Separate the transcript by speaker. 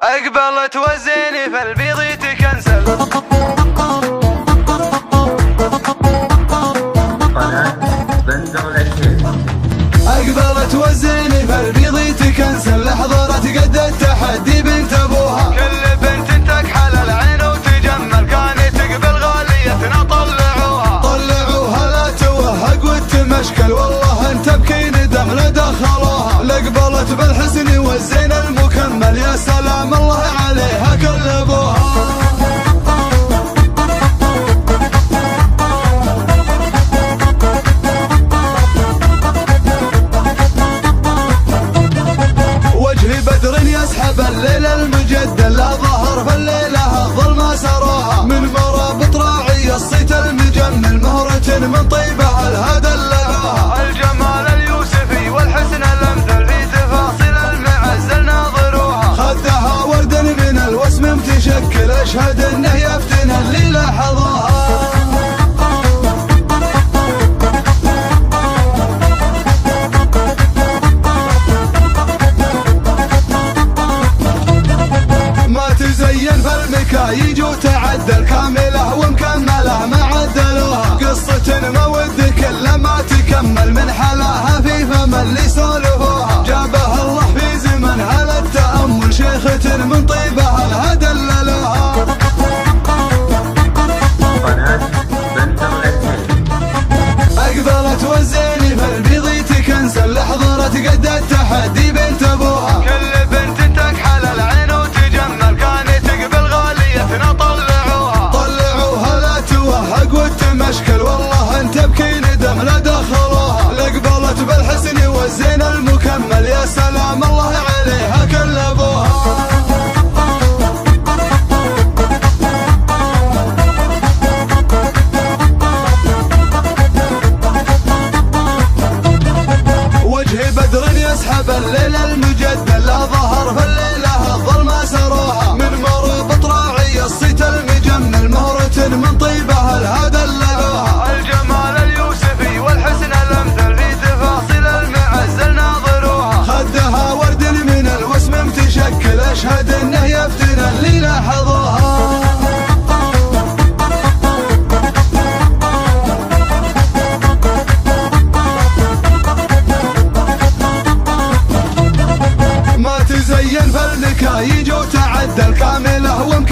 Speaker 1: أقبلت وزيني فالبيض تكنسل. أقبلت وزيني فالبيض تكنسل، حضرت قد التحدي بنت أبوها. كل بنت تكحل العين وتجمل، كانت تقبل غاليتنا طلعوها لا توهق وتمشكل، والله انت بكي ندم لدخلوها. لقبلت بالحسن والزين المكمل، يا سلام الله عليها كل ابوها. وجه بدر يسحب الليل المجدل، لا ظهر في الليلة الظلمة سروها. من مرابط راعي الصيت المجمل، مهرة من طيبها الهدى لقاها. الجمال اليوسفي والحسن الامثل، في تفاصيل المعزل ناظروها. خدها ورد من الوسم متشكل، اشهد انه يفتن اللي لاحظوها. تزين فالمكايج وتعدل، كاملة ومكملة ما عدلوها. قصة مود كل ما تكمل، من حلاها في فم اللي سولفوها. جابها الله في زمنها للتأمل، شيخة من طيبها الهدى دللوها. أقبلت والزيني فالبيض تكنسل، حضرت قد التحدي بنت أبوها. كل بنت تكحل العين وتجمل، كانت تقبل غاليتنا طلعوها لا توهق وتمشكل، والله انت بكي ندم لدخلوها. لقبلت بالحسن والزين المكمل، يا سلام الله عليها كل ابوها. وجه بدر يسحب الليل المجدل، لا ظهر في الليلة الظلمة سروها. من مرابط راعي الصيت المجمل، مهرة من طيبها الهدى لقاها. الجمال اليوسفي والحسن الامثل، في تفاصيل المعزل ناظروها. خدها ورد من الوسم متشكل، اشهد انه يفتن اللي لاحظوها. تزين فالمكايج وتعدل، كاملة ومكملة